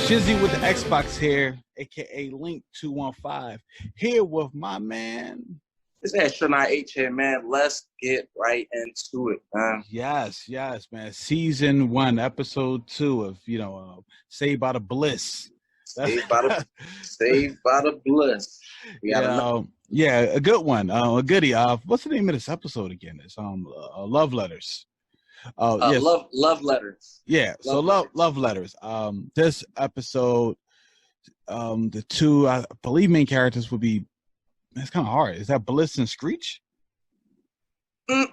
Shizzy with the Xbox here, aka Link 215, here with my man. It's Astronaut H here, man. Let's get right into it, man. Yes, man. Season 1, episode 2 of Saved by the Bliss. Saved by the Bliss. Yeah, a good one. A goodie. What's the name of this episode again? It's Love Letters. Yes. Love Letters. Yeah, love letters. This episode, the two I believe main characters would be. It's kind of hard. Is that Bliss and Screech?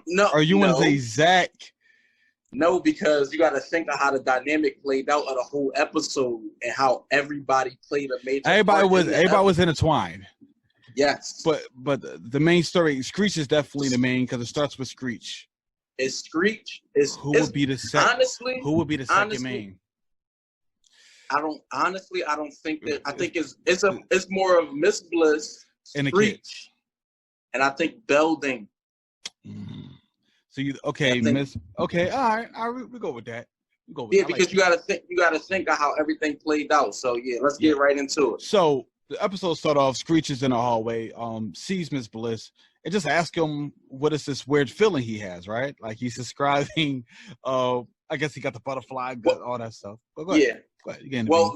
No. Or you want to say Zach? No, because you got to think of how the dynamic played out of the whole episode and how everybody played a major. Everybody was intertwined. Yes, but the main story, Screech is definitely the main because it starts with Screech. Is Screech? Who would be the second? Honestly, who would be the second main? I don't think that. I think it's more of Miss Bliss and the kids, and I think Belding. So Miss. Okay, all right, we go with that. Because you got to think of how everything played out. So yeah, let's get right into it. So the episode start off. Screech is in the hallway. Sees Miss Bliss. And just ask him what is this weird feeling he has, right? Like he's describing. I guess he got the butterfly, all that stuff. But go ahead. Yeah. Well,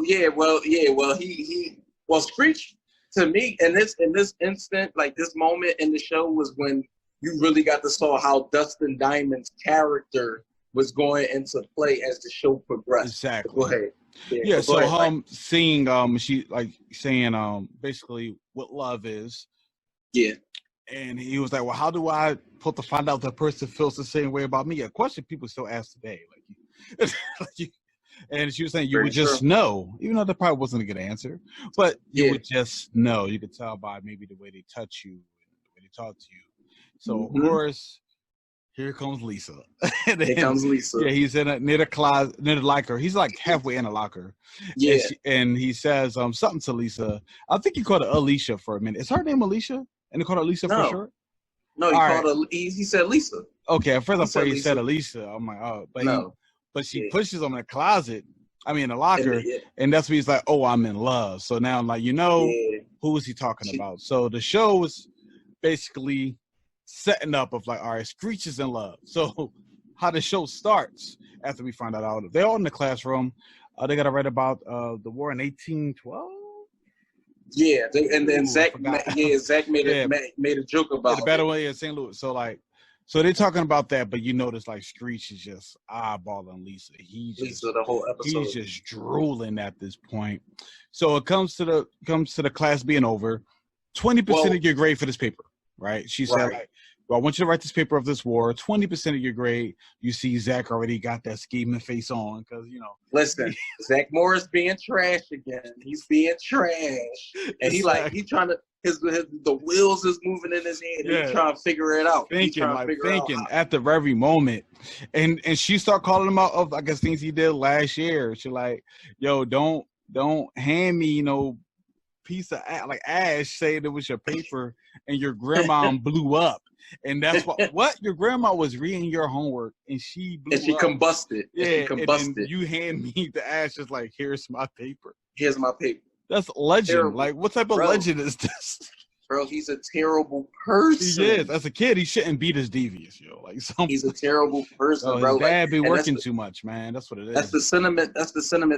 Screech to me in this instant, like this moment in the show was when you really got to saw how Dustin Diamond's character was going into play as the show progressed. Exactly. Go ahead. Yeah. So seeing she like saying basically what love is. Yeah. And he was like, well, how do I put to find out that person feels the same way about me? A question people still ask today. And she was saying you would just know, even though that probably wasn't a good answer, but you would just know. You could tell by maybe the way they touch you, the way they talk to you. So, of course, here comes Lisa. Here comes Lisa. Yeah, he's in near the closet, near the locker. He's like halfway in the locker. Yeah. And he says something to Lisa. I think he called her Alicia for a minute. Is her name Alicia? And they called her Lisa for sure? No, he said Lisa. Okay, at first I thought he said Alicia. I'm like, oh, but she pushes him in the closet. I mean, in the locker, and that's when he's like, oh, I'm in love. So now I'm like, who is he talking about? So the show was basically setting up of like, all right, Screech is in love. So how the show starts after we find that out, they're all in the classroom. They got to write about the war in 1812. Yeah, and then Zach made a joke about the battle in St. Louis. So they're talking about that, but you notice like Screech is just eyeballing Lisa. Lisa the whole episode. He's just drooling at this point. So it comes to the class being over. 20% of your grade for this paper, right? She said, like, well, I want you to write this paper of this war. 20% of your grade. You see, Zach already got that scheming face on because Listen, Zach Morris being trash again. He's being trash, and he trying to. The wheels is moving in his head. Yeah. He's trying to figure it out. Thinking at the very moment, and she start calling him out of I guess things he did last year. She like, yo, don't hand me piece of ash saying it was your paper and your grandma blew up. And that's what your grandma was reading your homework and she blew up. And she combusted. Yeah, and then you hand me the ash just like, here's my paper. Here's my paper. That's legend. Terrible. Like, what type of legend is this? Bro, he's a terrible person. He is. As a kid, he shouldn't be this devious, he's a terrible person, bro. His dad be working too much, man. That's what it is. That's the sentiment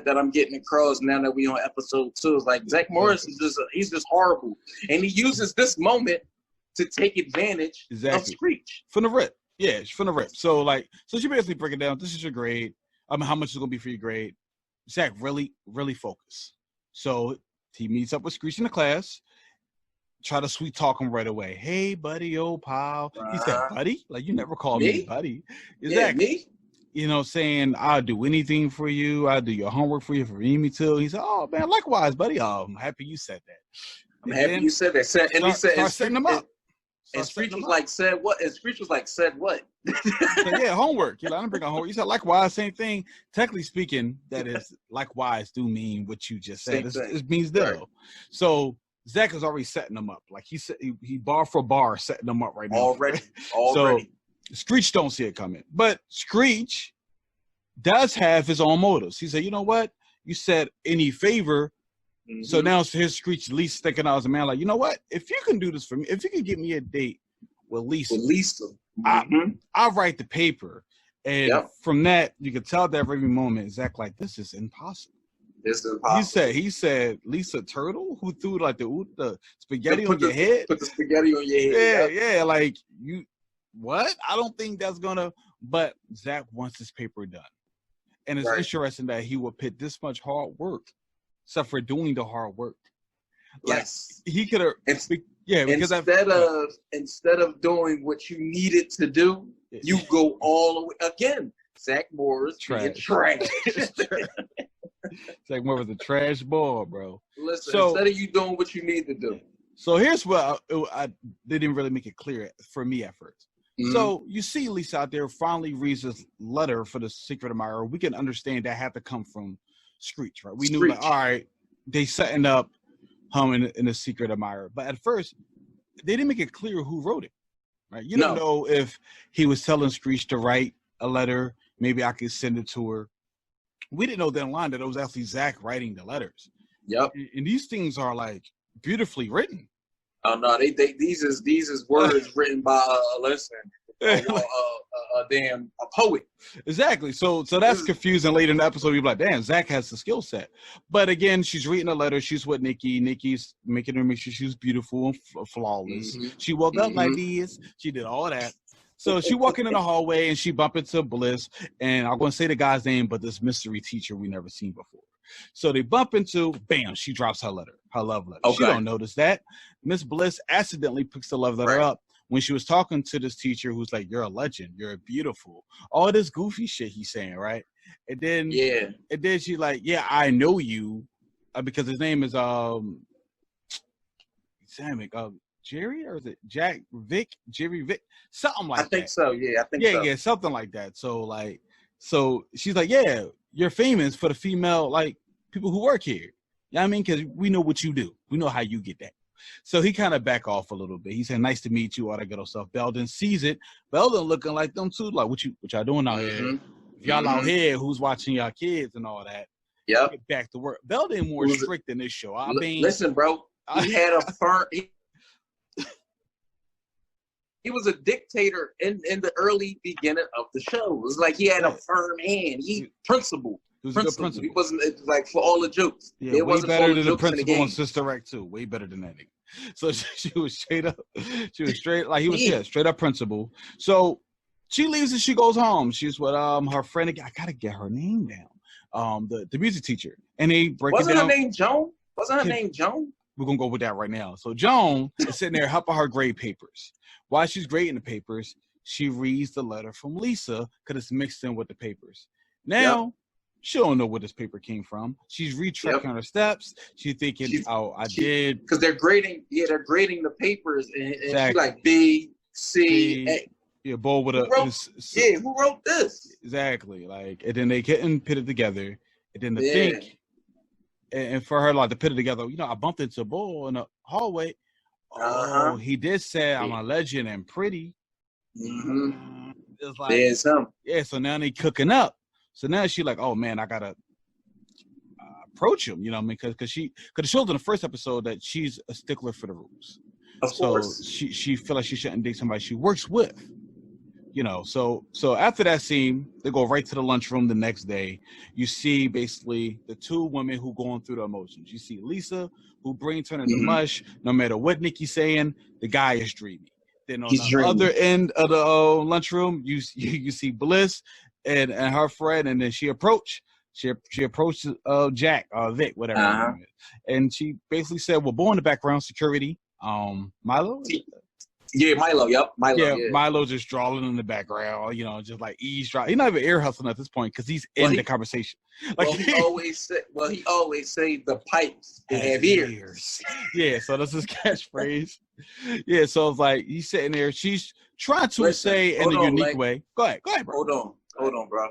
that I'm getting across now that we on episode 2. It's like Zach Morris he's just horrible. And he uses this moment to take advantage of Screech. From the rip. Yeah, from the rip. So she basically break it down. This is your grade. I mean, how much is it gonna be for your grade? Zach really, really focus. So he meets up with Screech in the class, try to sweet talk him right away. Hey, buddy, old pal. He said, buddy? Like, you never call me buddy. Exactly. Me? Saying, I'll do anything for you. I'll do your homework for you if you need me to. He said, oh, man, likewise, buddy. Oh, I'm happy you said that. I'm happy you said that. And he said, start setting them up. And Screech was like, said what? And Screech was like, said what? Yeah, homework. I didn't bring out homework. You said likewise, same thing. Technically speaking, that is likewise do mean what you just said. It means ditto. Right. So Zach is already setting them up. Like he said, he bar for bar setting them up right now. Already. So Screech don't see it coming. But Screech does have his own motives. He said, you know what? you said any favor. Mm-hmm. So now here's Screech Lisa thinking I was a man. Like, you know what? If you can do this for me, if you can get me a date with Lisa, I'll write the paper. And from that, you could tell that every moment, Zach, like, this is impossible. This is impossible. He said, Lisa Turtle, who threw like the spaghetti on your head. Put the spaghetti on your head. Yeah. Like, you, what? I don't think that's gonna. But Zach wants this paper done, and it's interesting that he would put this much hard work, except for doing the hard work. Like, yes, he could have. Because instead of doing what you needed to do, you go all the way again. Zach Morris trash. Zach Morris was a trash ball, bro. Listen, instead of you doing what you need to do. So here's what I didn't really make it clear for me at first. Mm-hmm. So you see Lisa out there finally reads this letter for the secret admirer. We can understand that had to come from Screech, right? We knew that, all right, they setting up him in the secret admirer. But at first, they didn't make it clear who wrote it, right? You don't know if he was telling Screech to write a letter. Maybe I could send it to her. We didn't know down the line that it was actually Zach writing the letters. Yep. And these things are like beautifully written. Oh no, these is words written by a poet. Exactly. So that's confusing. Later in the episode, you're like, damn, Zach has the skill set. But again, she's reading a letter. She's with Nikki. Nikki's making her make sure she's beautiful and flawless. Mm-hmm. She woke up like this. She did all that. So she walking in the hallway and she bump into Bliss, and I'm going to say the guy's name, but this mystery teacher we never seen before. So they bump into, bam, she drops her letter, her love letter. Okay. She don't notice that. Miss Bliss accidentally picks the love letter up when she was talking to this teacher who's like, you're a legend, you're beautiful. All this goofy shit he's saying, right? And then she's like, yeah, I know you, because his name is Jerry, or is it Jerry Vic, something like that. I think so. Yeah, something like that. So she's like, yeah, you're famous for the female, like, people who work here. You know what I mean? Because we know what you do. We know how you get that. So he kind of back off a little bit. He said, nice to meet you, all that good old stuff. Belden sees it. Belden looking like them too. Like, what y'all doing out here? If y'all out here, who's watching y'all kids and all that? Yep. Get back to work. Belden more strict than this show. I mean, listen, bro. He had a firm. He was a dictator in the early beginning of the show. It was like he had a firm hand. Principled. He was a good principal. He wasn't like for all the jokes. Yeah, it way better than the principal on Sister Act 2. Way better than that nigga. So she was straight up. She was straight like he was. Yeah, straight up principal. So she leaves and she goes home. She's with her friend again. I gotta get her name down. The music teacher, and they break it down. Wasn't her name Joan? Wasn't her name Joan? We're gonna go with that right now. So Joan is sitting there helping her grade papers. While she's grading the papers, she reads the letter from Lisa because it's mixed in with the papers. Now, she don't know where this paper came from. She's retracking her steps. She's thinking, I did. Because they're grading the papers, and exactly. She's like B, C, A. Yeah, bold with a. Who wrote this? Exactly. Like, and then they couldn't put it together. And then to think, and for her, like, to put it together, I bumped into a bull in the hallway. Oh, he did say I'm a legend and pretty. Mm-hmm. It's like, there's him. Yeah, so now they cooking up. So now she's like, oh man, I gotta approach him. You know what I mean? Because she showed in the first episode that she's a stickler for the rules. Of course. She feel like she shouldn't date somebody she works with. So after that scene, they go right to the lunchroom the next day. You see basically the two women who going through the emotions. You see Lisa, who brain turning to mush. No matter what Nikki's saying, the guy is dreamy. Then on the other end of the lunchroom, you see Bliss and her friend, and then she approached Jack, Vic, whatever her name is. And she basically said, well, boy in the background, security, Milo? Yeah, Milo. Yep, Milo. Yeah, Milo just drawing in the background, just like eavesdropping. He's not even ear hustling at this point because he's in the conversation. Like he always say the pipes have ears. Yeah, so that's his catchphrase. Yeah, so it's like he's sitting there. She's trying to say in a unique way. Go ahead, bro. Hold on, bro.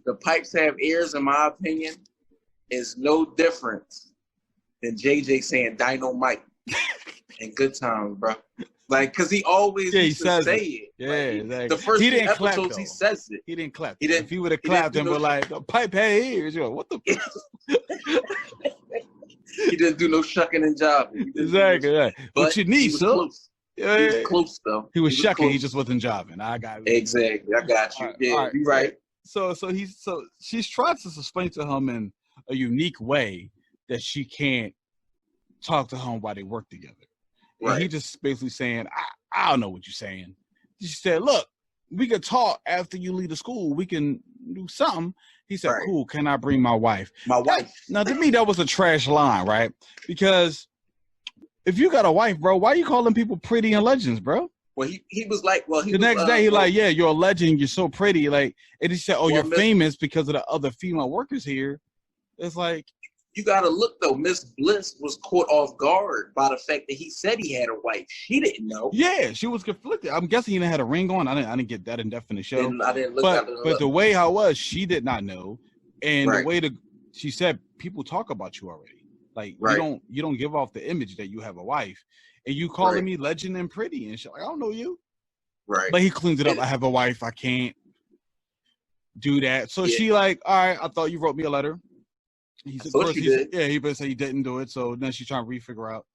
The pipes have ears, in my opinion, is no different than JJ saying dynamite in Good Times, bro. Like, because he always used to say it. Yeah, like, exactly. The first he few didn't episodes, clap, he says it. He didn't clap. He didn't, if he would have clapped and were like, pipe hey ears, you know, what the He didn't do no shucking and jiving. Exactly. Right. But your niece, he was close. Yeah, he was close, though. He was shucking, he just wasn't jiving. I got it. Exactly. I got you. Right. You're right. So she's trying to explain to him in a unique way that she can't talk to him while they work together. And he just basically saying, I don't know what you're saying. She said, look, we could talk after you leave the school. We can do something. He said, cool, can I bring my wife? My wife. Now, to me, that was a trash line, right? Because if you got a wife, bro, why are you calling people pretty and legends, bro? Well, he was like, the next day, he like, yeah, you're a legend. You're so pretty. Like, and he said, you're famous because of the other female workers here. It's like, you got to look, though. Miss Bliss was caught off guard by the fact that he said he had a wife. She didn't know. Yeah, she was conflicted. I'm guessing he didn't have a ring on. I didn't get that in depth in the show. I didn't look at it. But the way how it was, she did not know. And the way she said, people talk about you already. Like, you don't give off the image that you have a wife. And you calling me legend and pretty and shit. Like, I don't know you. Right. But he cleans it up. I have a wife. I can't do that. So she like, all right, I thought you wrote me a letter. He said, he better say he didn't do it. So then she's trying to refigure out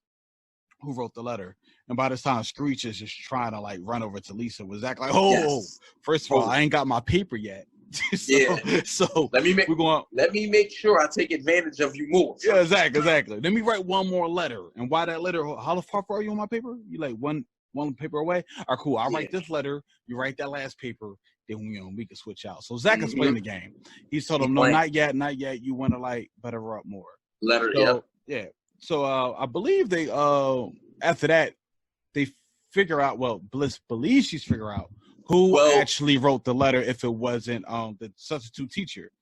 who wrote the letter. And by this time, Screech is just trying to like run over to Lisa. Was Zach like, first of all, I ain't got my paper yet. So let me make sure I take advantage of you more. Yeah, exactly. Let me write one more letter. And why that letter? How far are you on my paper? You like one paper away? All right, cool. I'll write this letter. You write that last paper. Then we can switch out. So Zach is playing the game. He's told him, no, not yet. You want to like butter up more. So I believe they after that they figure out. Well, Bliss believes she's figure out who actually wrote the letter. If it wasn't the substitute teacher.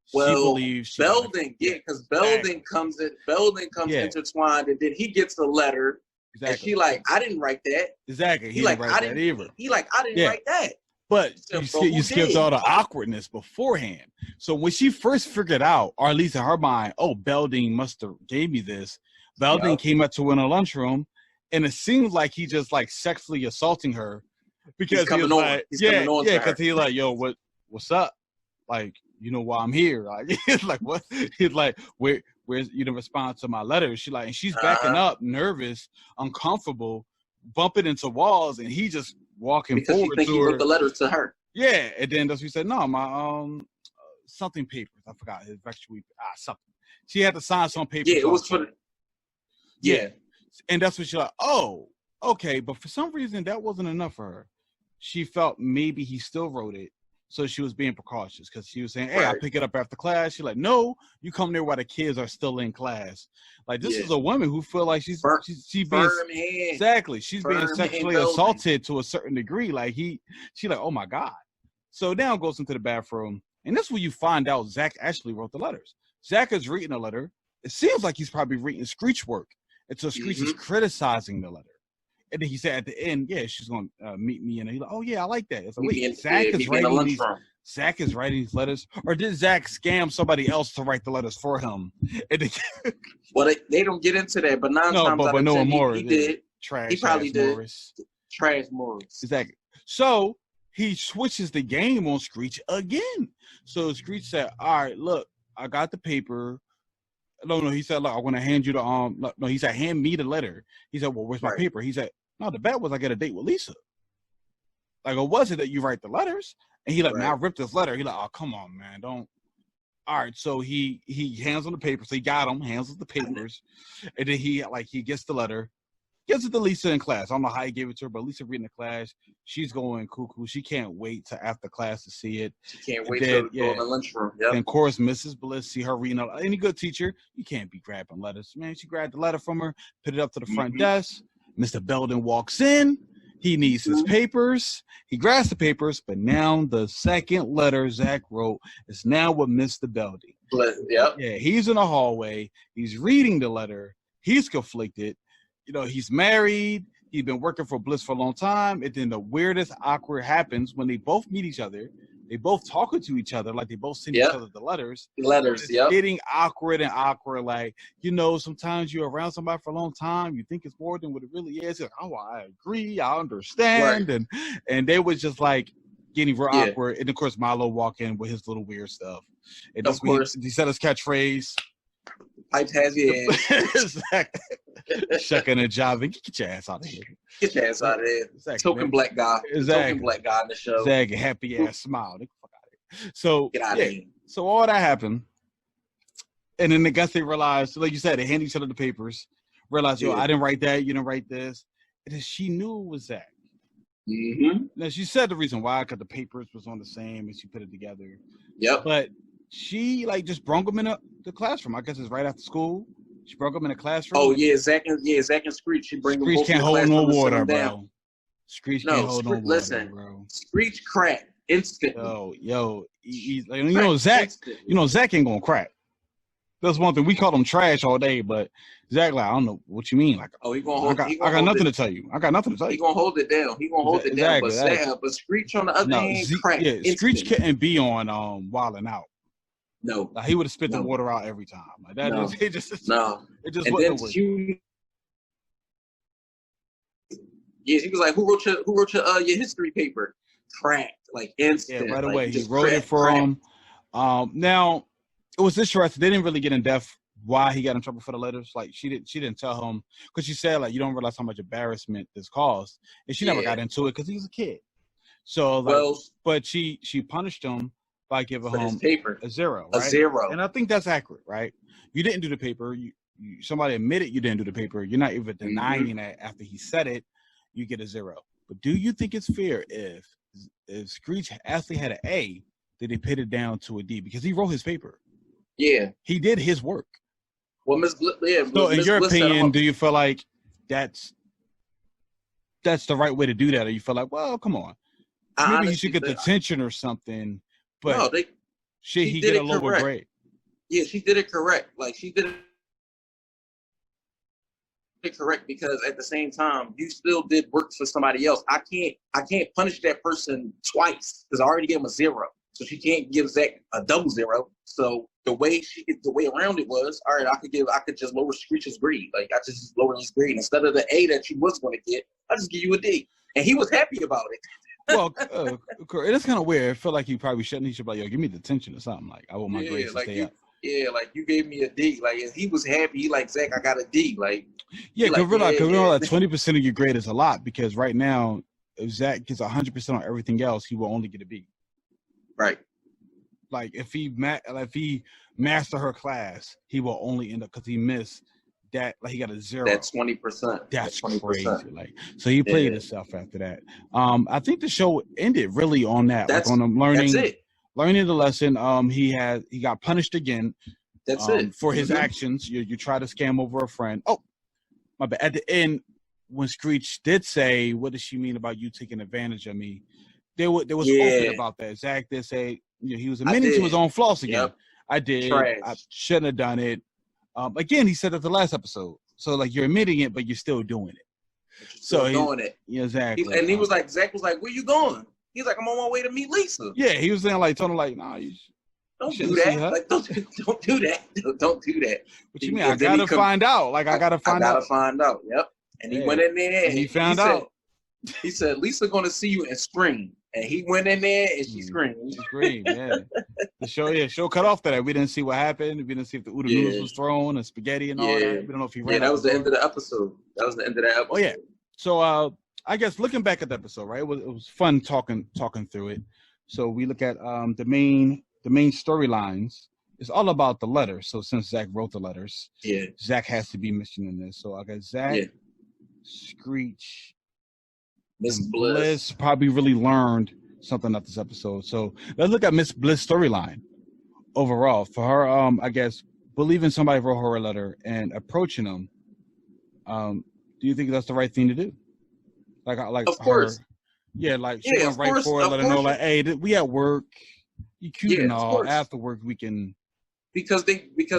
She believes Belding. Because Belding comes in. Belding comes intertwined, and then he gets the letter. Exactly. And she like, I didn't write that. Exactly. He like, I didn't either. He like, I didn't write that. But you skipped all the awkwardness beforehand. So when she first figured out, or at least in her mind, Belding must have gave me this. Belding came up to her in a lunchroom, and it seems like he just like sexually assaulting her because he was like, because he like, yo, what's up? Like, you know why I'm here? Like, it's like what? He's like, where's you didn't respond to my letter? She like, and she's backing up, nervous, uncomfortable, bumping into walls, and he just walking forward to her. He wrote the letter to her. Yeah, and then that's what he said. No, my something papers. I forgot his something. She had to sign some papers. Yeah, it was for. And that's what she like. Oh, okay, but for some reason that wasn't enough for her. She felt maybe he still wrote it, so she was being precautious because she was saying, "Hey, I'll pick it up after class." She's like, "No, you come there while the kids are still in class." Like this is a woman who feel like she's being exactly she's being sexually assaulted to a certain degree. Like she like, oh my god. So now goes into the bathroom, and this is where you find out Zach actually wrote the letters. Zach is reading the letter. It seems like he's probably reading Screech work, and so Screech is criticizing the letter. And then he said at the end, she's gonna meet me, and he's like, oh yeah, I like that. It's like, wait, Zach is writing these letters, or did Zach scam somebody else to write the letters for him? Well, they don't get into that, but times out of 10, he did. Trash. He probably did. Morris. Trash Morris. Exactly. So he switches the game on Screech again. So Screech said, all right, look, I got the paper. No, he said, look, I'm going to hand you the, no, he said, hand me the letter. He said, well, where's my paper? He said, no, the bet was I get a date with Lisa. Like, or was it that you write the letters? And he like, man, I ripped this letter. He like, oh, come on, man, don't. All right, so he hands on the papers. So he got them, hands on the papers. And then he gets the letter, gives it to Lisa in class. I don't know how he gave it to her, but Lisa reading the class. She's going cuckoo. She can't wait to after class to see it. She can't wait to go in the lunchroom. Yep. And of course, Mrs. Bliss, see her reading. Any good teacher, you can't be grabbing letters. Man, she grabbed the letter from her, put it up to the front desk. Mr. Belding walks in. He needs his papers. He grabs the papers, but now the second letter Zach wrote is now with Mr. Belding. Yep. Yeah, he's in the hallway. He's reading the letter. He's conflicted. You know, he's married. He's been working for Bliss for a long time. And then the weirdest awkward happens when they both meet each other. they both talking to each other, like they both send each other the letters. It's getting awkward, like, you know, sometimes you're around somebody for a long time, you think it's more than what it really is. Like, oh, I agree, I understand, and they was just like getting real awkward. And of course, Milo walk in with his little weird stuff. And of course, he said his catchphrase. Pipes has your head. Exactly. Shucking and jiving. Get your ass out of here. Get your ass out of here. Exactly, token black guy. Exactly. Token black guy in the show. Exactly. Happy ass smile. Get the fuck out of here. So, get out of here. So all that happened. And then I guess they realized, like you said, they hand each other the papers. Realized, yo, I didn't write that. You didn't write this. And then she knew it was Zach. Mm-hmm. Now, she said the reason why, because the papers was on the same and she put it together. Yep. But she like just brought him in the classroom. I guess it's right after school. She broke him in the classroom. Oh yeah, Zach and Screech. She bring them both can't in the hold no water, bro. Screech can't hold no water. Listen, bro. Screech crack instantly. Yo, he's like, you know, Zach. Instantly. You know, Zach ain't gonna crack. That's one thing. We call him trash all day, but Zach, like, I don't know what you mean. Like, he gonna hold. I got nothing to tell you. I got nothing to tell you. He gonna hold it down. He gonna hold it down. But Screech on the other hand, crack. Yeah, Screech couldn't be on Wildin' Out. No, like, he would have spit the water out every time. Like that. It just and wasn't then he was like, "Who wrote your history paper?" Cracked, like instant. Yeah, right away. Like, he wrote it for him. Now it was interesting. They didn't really get in depth why he got in trouble for the letters. Like she didn't tell him, because she said, like, you don't realize how much embarrassment this caused, and she never got into it because he was a kid. So but she punished him by giving him a zero. Right? A zero. And I think that's accurate, right? You didn't do the paper. Somebody admitted you didn't do the paper. You're not even denying that after he said it, you get a zero. But do you think it's fair if Screech actually had an A, that they put it down to a D because he wrote his paper? Yeah. He did his work. Well, Miss Bliss, so in your opinion, do you feel like that's the right way to do that? Or you feel like, well, come on, maybe he should get detention or something? But no, he get a lower grade. Yeah, she did it correct. Like, she did it correct because at the same time, you still did work for somebody else. I can't punish that person twice because I already gave him a zero. So she can't give Zach a double zero. So the way around it was, all right, I could just lower Screech's grade. Like, I just lower his grade. Instead of the A that you was going to get, I just give you a D. And he was happy about it. Well, it's kind of weird. I feel like he probably shouldn't. He should be like, yo, give me detention or something. Like, I want my grades to stay up. Yeah, like, you gave me a D. Like, and he was happy. He like, Zach, I got a D. Like, yeah, because realize 20% of your grade is a lot, because right now, if Zach gets 100% on everything else, he will only get a B. Right. Like, if he master her class, he will only end up, because he missed that. Like, he got a zero. That's 20%. That's 20%. Crazy. Like, so he played himself after that. I think the show ended really on that. That's like, on him learning. That's it. Learning the lesson. He got punished again. That's it. For his actions. You try to scam over a friend. Oh, my bad. At the end, when Screech did say, "What does she mean about you taking advantage of me?" There was open about that. Zach did say, he was admitting to his own flaws again. Yep. I did. Trash. I shouldn't have done it. Again, he said that the last episode. So, like, you're admitting it, but you're still doing it. Doing it. Yeah, exactly. He was like, Zach was like, "Where you going?" He's like, "I'm on my way to meet Lisa." Yeah, he was saying, like, told him, like, "Nah, you don't do that. Like, don't do that. Don't do that." What you mean? I gotta find out. Like, I gotta find out. Find out. Yep. And he went in there and he found out. He said, "Lisa gonna see you and scream." And he went in there and she screamed. She screamed, yeah. The show cut off that. We didn't see what happened. We didn't see if the oodle noodles was thrown and spaghetti and all that. We don't know if he ran. Yeah, that was the end of the episode. Oh yeah. So I guess looking back at the episode, right? It was fun talking through it. So we look at the main storylines. It's all about the letters. So since Zach wrote the letters, Zach has to be mentioned in this. So I guess Zach, Screech, Miss Bliss probably really learned something out this episode. So let's look at Miss Bliss' storyline overall. For her, I guess, believing somebody wrote her a letter and approaching them, do you think that's the right thing to do? Like of course. Her, yeah, like she went right for it, let her know, like, hey, we at work, you cute and all. After work, we can. Because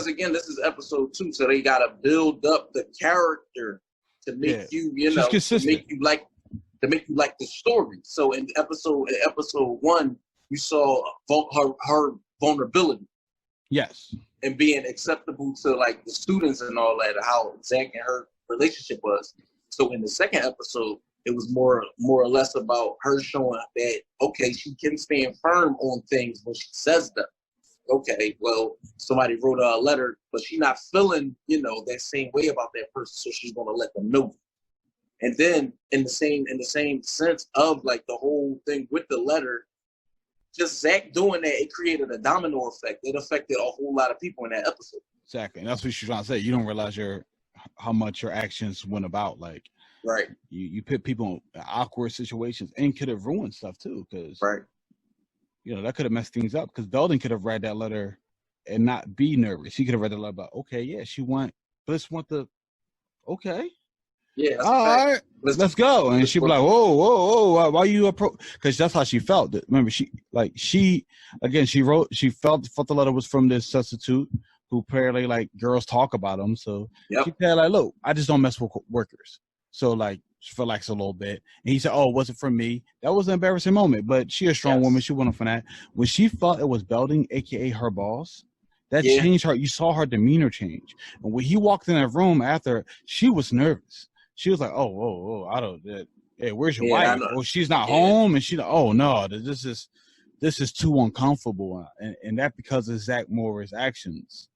again, this is episode 2, so they gotta build up the character to make you to make you like the story. So in episode 1, you saw her vulnerability. Yes. And being acceptable to like the students and all that, how Zach and her relationship was. So in the second episode, it was more or less about her showing that, okay, she can stand firm on things when she says them. Okay, well, somebody wrote her a letter, but she's not feeling, that same way about that person, so she's gonna let them know. And then in the same sense of like the whole thing with the letter, just Zach doing that, it created a domino effect. It affected a whole lot of people in that episode. Exactly, and that's what she's trying to say. You don't realize how much your actions went about. Like, right, you put people in awkward situations and could have ruined stuff too, because right. That could have messed things up, because Belden could have read that letter and not be nervous. He could have read the letter about, okay, yeah, Bliss okay. Yeah. All right, let's go. And she'd be like, whoa, why you approach? Because that's how she felt. Remember, she felt the letter was from this substitute who apparently like girls talk about him. So she said like, look, I just don't mess with workers. So like, relax a little bit. And he said, oh, it wasn't from me. That was an embarrassing moment, but she a strong woman. She went on for that. When she felt it was Belding, aka her boss, that changed her. You saw her demeanor change. And when he walked in that room after, she was nervous. She was like, I don't. Hey, where's your wife? Oh, she's not home, and oh no, this is too uncomfortable, and that because of Zach Morris' actions.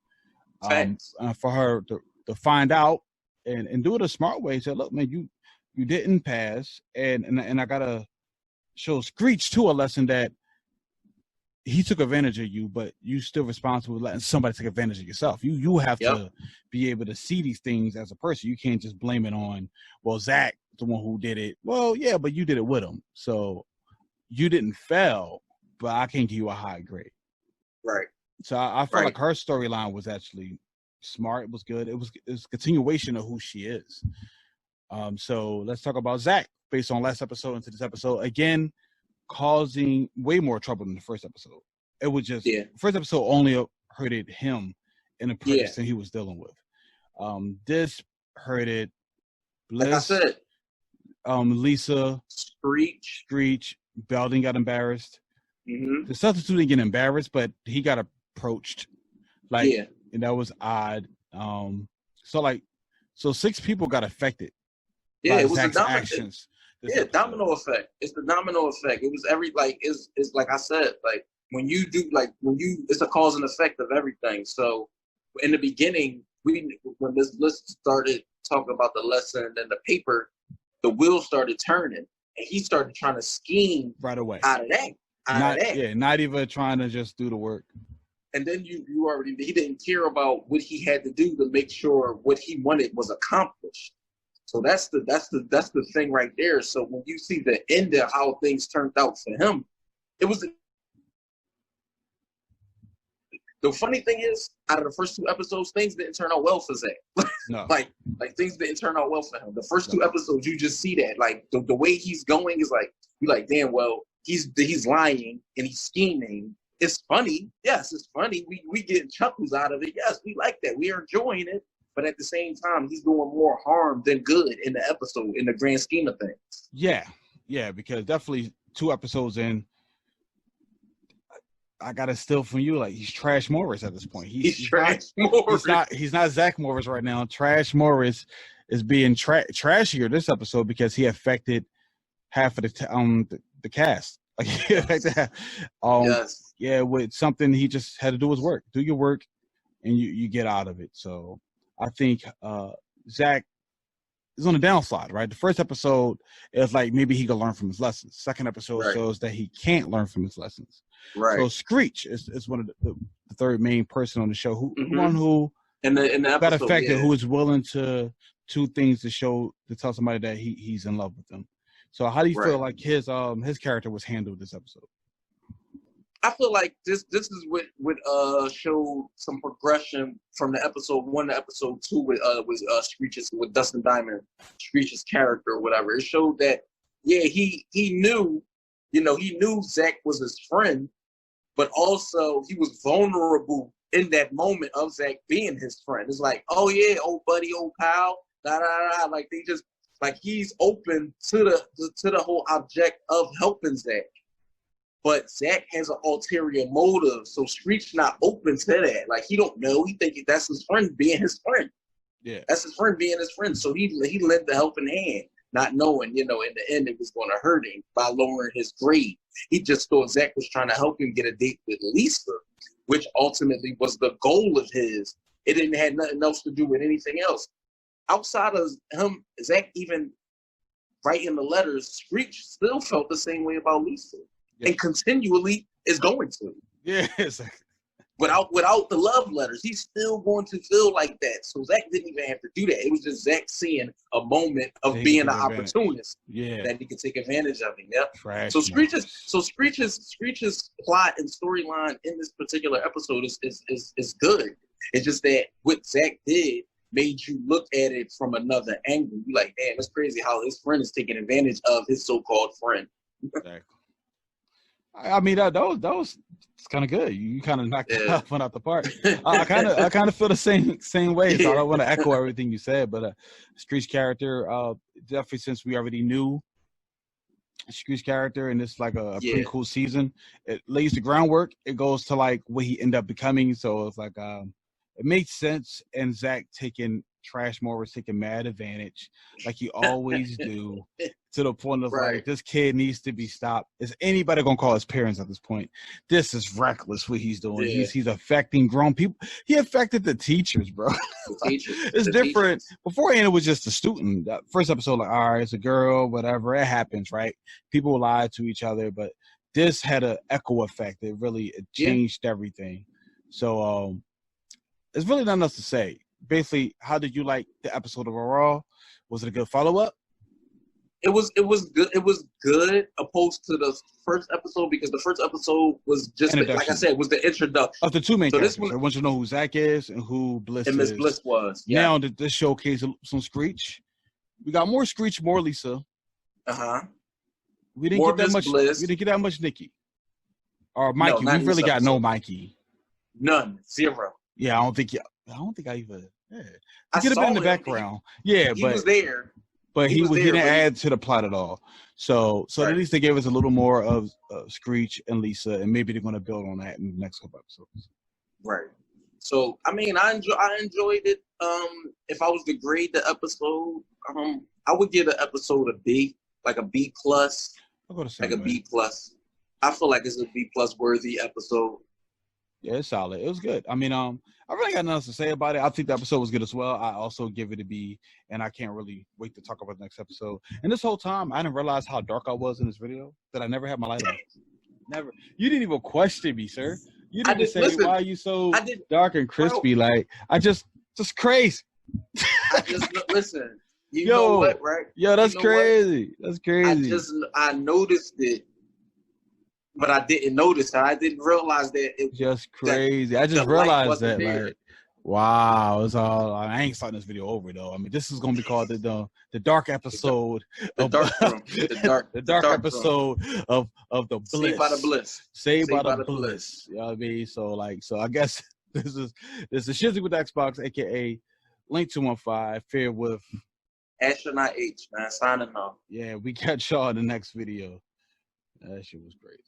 For her to find out and do it a smart way, say, look, man, you didn't pass, and I gotta show Screech too a lesson that he took advantage of you, but you still responsible for letting somebody take advantage of yourself. You have to be able to see these things as a person. You can't just blame it on, well, Zach, the one who did it. Well, yeah, but you did it with him. So you didn't fail, but I can't give you a high grade. Right. So I felt like her storyline was actually smart. It was good. It was a continuation of who she is. So let's talk about Zach based on last episode into this episode. Again, causing way more trouble than the first episode. It was just first episode only hurted him in a person he was dealing with. This hurted Bliss, like I said, Lisa, Screech, Belding got embarrassed. Mm-hmm. The substitute didn't get embarrassed, but he got approached. And that was odd. So 6 people got affected. Yeah, it was Zach's actions. Domino effect. It's the domino effect. It was it's like I said, like when you it's a cause and effect of everything. So in the beginning, when this list started talking about the lesson and the paper, the wheels started turning, and he started trying to scheme right away out of that. Yeah, not even trying to just do the work. And then he didn't care about what he had to do to make sure what he wanted was accomplished. So that's the thing right there. So when you see the end of how things turned out for him, it was the funny thing is, out of the first 2 episodes, things didn't turn out well for Zach. No. like things didn't turn out well for him. The first 2 episodes, you just see that. Like the way he's going is like, you're like, damn, well, he's lying and he's scheming. It's funny. Yes, it's funny. We get chuckles out of it. Yes, we like that. We are enjoying it. But at the same time, he's doing more harm than good in the episode, in the grand scheme of things. Yeah, because definitely 2 episodes in, I gotta steal from you. Like, he's Trash Morris at this point. He's Trash Morris. He's not Zach Morris right now. Trash Morris is being trashier this episode because he affected half of the cast. Like, he affected with something he just had to do his work. Do your work, and you get out of it. So I think Zach is on the downslide, right? The first episode is like maybe he could learn from his lessons. Second episode shows that he can't learn from his lessons. Right. So Screech is one of the third main person on the show who in the episode, got affected, who is willing to do things to tell somebody that he's in love with them. So how do you feel like his character was handled this episode? I feel like this is what showed some progression from the episode 1 to episode 2 with Screech's, with Dustin Diamond, Screech's character or whatever. It showed that he knew, he knew Zach was his friend, but also he was vulnerable in that moment of Zach being his friend. It's like, oh yeah, old buddy, old pal, da da da. Like they just like he's open to the whole object of helping Zach. But Zach has an ulterior motive, so Screech not open to that. Like, he don't know. He think that's his friend being his friend. Yeah, that's his friend being his friend. So he lent the helping hand, not knowing, in the end it was going to hurt him by lowering his grade. He just thought Zach was trying to help him get a date with Lisa, which ultimately was the goal of his. It didn't have nothing else to do with anything else. Outside of him, Zach even writing the letters, Screech still felt the same way about Lisa. Yeah. And continually is going to. Yeah, without the love letters, he's still going to feel like that. So Zach didn't even have to do that. It was just Zach seeing a moment of being an opportunist. Yeah, that he could take advantage of it. Yep. Trash So Screech's plot and storyline in this particular episode is good. It's just that what Zach did made you look at it from another angle. You're like, damn, it's crazy how his friend is taking advantage of his so-called friend. Exactly. I mean, that was kind of good. You kind of knocked that one out the park. I kind of feel the same way. So I don't want to echo everything you said, but Screech character, definitely, since we already knew Screech character, and it's like a pretty cool season. It lays the groundwork. It goes to like what he ended up becoming. So it's like it makes sense. And Zach taking Trash Morris taking mad advantage, like he always do, to the point of like, this kid needs to be stopped. Is anybody gonna call his parents at this point? This is reckless what he's doing. Yeah. He's affecting grown people. He affected the teachers, bro. It's different. Beforehand, it was just a student. That first episode, like, all right, it's a girl, whatever. It happens, right? People lie to each other, but this had an echo effect. It changed everything. So there's really nothing else to say. Basically, how did you like the episode overall? Was it a good follow-up? It was good. It was good opposed to the first episode, because the first episode was just, like I said, was the introduction of the two main characters. I want you to know who Zach is and who Bliss and Miss Bliss was. Yeah. Now this showcase some Screech. We got more Screech, more Lisa. We didn't get that much. Bliss. We didn't get that much Nikki or Mikey. No, we really got no Mikey. None. Zero. Yeah, I don't think I even. Yeah. He could have been in the background. He was there. But he didn't add to the plot at all. So at least they gave us a little more of Screech and Lisa, and maybe they're going to build on that in the next couple episodes. Right. So I mean, I enjoyed it. If I was to grade the episode, I would give the episode a B, like a B plus. I'll go the same way. B plus. I feel like it's a B plus worthy episode. Yeah, it's solid. It was good. I mean, I really got nothing else to say about it. I think the episode was good as well. I also give it a B, and I can't really wait to talk about the next episode. And this whole time, I didn't realize how dark I was in this video, that I never had my light on. Never. You didn't even question me, sir. You didn't say, listen, why are you so dark and crispy? Bro, like, just crazy. Listen, you know what, right? Yo, that's crazy. What? That's crazy. I noticed it. But I didn't notice that. I didn't realize that. It just crazy. I just realized that. Like, wow, it's all. I ain't starting this video over though. I mean, this is gonna be called the dark episode. The dark episode of the Bliss. Saved by the Bliss. Saved by the Bliss. You know what I mean? So I guess this is Shizzy with Xbox, aka Link215, Fear with Astronaut H, man. Signing off. Yeah, we catch y'all in the next video. That shit was crazy.